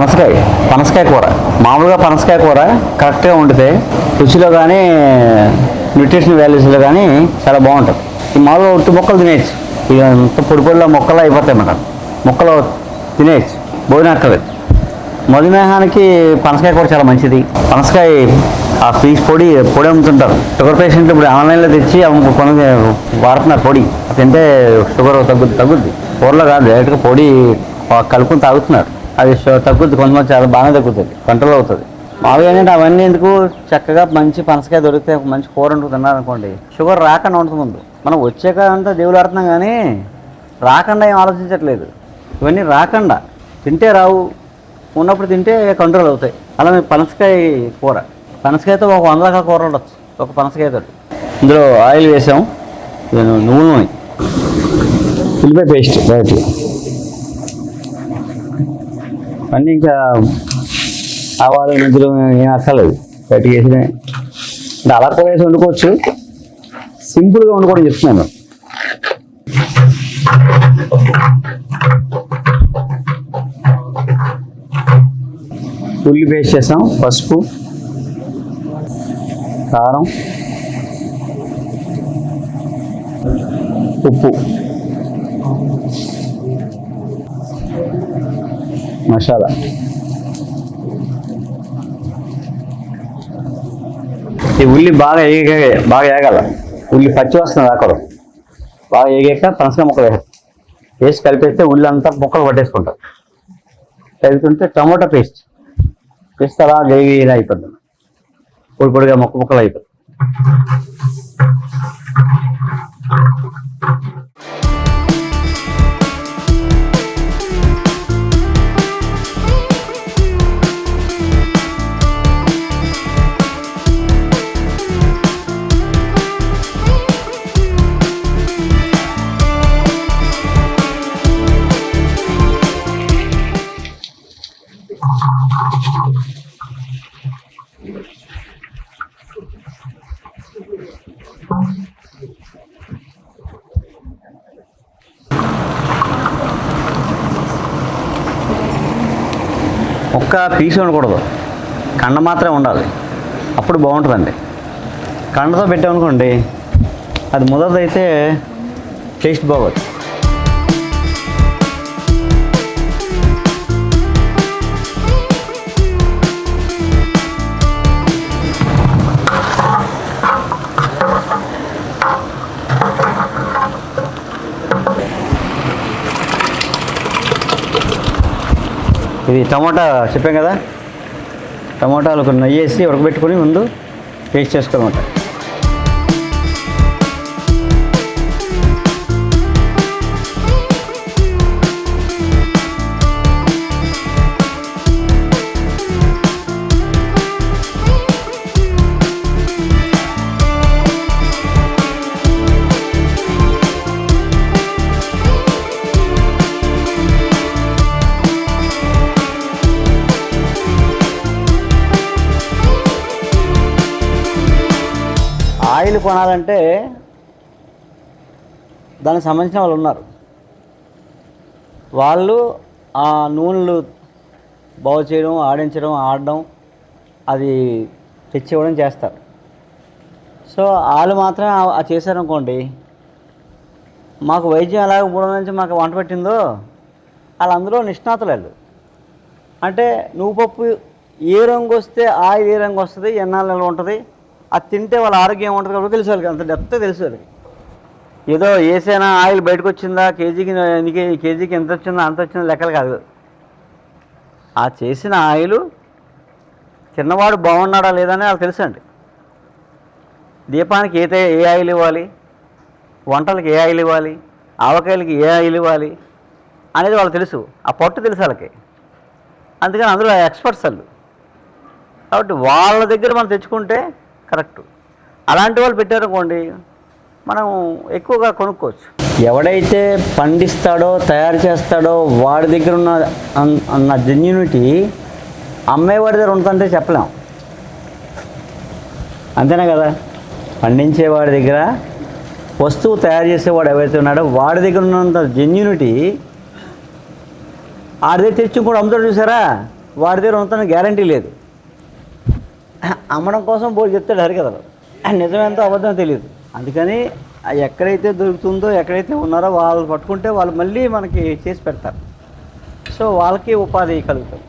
పనసకాయ పనసకాయ కూర మామూలుగా పనసకాయ కూర కరెక్ట్గా వండితే రుచిలో కానీ న్యూట్రిషన్ వాల్యూస్లో కానీ చాలా బాగుంటుంది. ఈ మామూలుగా ఉట్టి మొక్కలు తినేయచ్చు, ఇక పొడి పొడిలో మొక్కలు అయిపోతాయి అన్నమాట. మొక్కలు తినేయచ్చు, భోజనం అక్కర్లేదు. మధుమేహానికి పనసకాయ కూర చాలా మంచిది. పనసకాయ ఆ పీస్ పొడి అమ్ముతుంటారు. షుగర్ పేషెంట్లు ఇప్పుడు ఆన్లైన్లో తెచ్చి కొన్ని వాడుతున్నారు. పొడి తింటే షుగర్ తగ్గుద్ది. కూరలో కాదు, డైరెక్ట్గా పొడి కలుపుకొని తాగుతున్నారు. అది తగ్గుద్ది, కొంతమంది చాలా బాగానే తగ్గుతుంది, కంట్రోల్ అవుతుంది. మామూలుగా ఏంటంటే అవన్నీ ఎందుకు, చక్కగా మంచి పనసకాయ దొరికితే మంచి కూర వండుకు తిన్నారనుకోండి, షుగర్ రాకుండా ఉంటుంది. ముందు మనం వచ్చాక అంతా దేవుడు ఆడుతున్నాం, కానీ రాకుండా ఏం ఆలోచించట్లేదు. ఇవన్నీ రాకుండా తింటే రావు, ఉన్నప్పుడు తింటే కంట్రోల్ అవుతాయి. అలా మేము పనసకాయ కూర, పనసకాయతో ఒక 100 రకాల కూర ఉండొచ్చు ఒక పనసకాయతో. ఇందులో ఆయిల్ వేసాం, నువ్వుల నూనె, ఉల్లిపాయ పేస్ట్ బయట అన్నీ, ఇంకా ఆవాలు నిద్ర ఏం అక్కర్లేదు, బయటకి వేసిన అంటే అలా కూడా వేసి వండుకోవచ్చు. సింపుల్గా వండుకోవడం చెప్తున్నాను. ఉల్లి పేస్ట్ చేసాం, పసుపు, కారం, ఉప్పు, మసాలా. ఈ ఉల్లి బాగా వేగాల, ఉల్లి పచ్చి వస్తుంది రాకూడదు. బాగా వేగాక పనసకాయ ముక్కలు వేసి కలిపేస్తే ఉల్లి అంతా ముక్కలు పట్టేసుకుంటారు. కలుపుతుంటే టమోటా పేస్ట్ అలా గ్రేవీ అయిపోతుంది, పొడి పొడిగా ముక్కలు అయిపోతుంది. ఒక్క పీస్ ఉండకూడదు, కండ మాత్రమే ఉండాలి, అప్పుడు బాగుంటుందండి. కండతో పెట్టామనుకోండి అది ముదరదైతే టేస్ట్ బాగోదు. ఇది టమోటా చెప్పాం కదా, టమోటాలు కొన్ని నెయ్యి వేసి ఉడకబెట్టుకొని ముందు పేస్ట్ చేసుకోవాలన్నమాట. ఆయిల్ కొనాలంటే దానికి సంబంధించిన వాళ్ళు ఉన్నారు. వాళ్ళు ఆ నూనెలు బాగు చేయడం, ఆడడం, అది తెచ్చివ్వడం చేస్తారు. సో వాళ్ళు మాత్రమే చేశారనుకోండి, మాకు వైద్యం ఎలాగ 3 నుంచి మాకు వంట పెట్టిందో వాళ్ళందరూ నిష్ణాతులు. వాళ్ళు అంటే నువ్వు పప్పు ఏ రంగు వస్తే ఆయిల్ ఏ రంగు వస్తుంది, ఎన్నాళ్ళు నిల్వ ఉంటుంది, అది తింటే వాళ్ళ ఆరోగ్యం ఉంటుంది కాబట్టి తెలుసు వాళ్ళకి, అంత డెప్త్ తెలుసు వాళ్ళకి. ఏదో వేసైనా ఆయిల్ బయటకు వచ్చిందా, కేజీకి ఎంత వచ్చిందా అంత వచ్చిందా లెక్కలు కాదు. ఆ చేసిన ఆయిల్ చిన్నవాడు బాగున్నాడా లేదని వాళ్ళకి తెలుసు అండి. దీపానికి ఏ ఆయిల్ ఇవ్వాలి, వంటలకి ఏ ఆయిల్ ఇవ్వాలి, ఆవకాయలకి ఏ ఆయిల్ ఇవ్వాలి అనేది వాళ్ళకి తెలుసు. ఆ పట్టు తెలుసు వాళ్ళకి, అందుకని అందులో ఎక్స్పర్ట్స్ వాళ్ళు. కాబట్టి వాళ్ళ దగ్గర మనం తెచ్చుకుంటే కరెక్ట్. అలాంటి వాళ్ళు పెట్టారనుకోండి మనం ఎక్కువగా కొనుక్కోవచ్చు. ఎవడైతే పండిస్తాడో తయారు చేస్తాడో వాడి దగ్గర ఉన్న జెన్యూనిటీ అమ్మేవాడి దగ్గర ఉంటుందంటే చెప్పలేం. అంతేనా కదా? పండించేవాడి దగ్గర వస్తువు తయారు చేసేవాడు ఎవరైతే ఉన్నాడో వాడి దగ్గర ఉన్నంత జెన్యూనిటీ ఆడి దగ్గర తెచ్చి కూడా అమ్ముతాడు చూసారా, వాడి దగ్గర ఉంటున్న గ్యారంటీ లేదు. అమ్మడం కోసం బోర్డు చెప్తాడు హరికథలు, నిజమేంతో అబద్ధం తెలియదు. అందుకని ఎక్కడైతే దొరుకుతుందో, ఎక్కడైతే ఉన్నారో వాళ్ళు పట్టుకుంటే వాళ్ళు మళ్ళీ మనకి చేసి పెడతారు. సో వాళ్ళకి ఉపాధి కలుగుతుంది.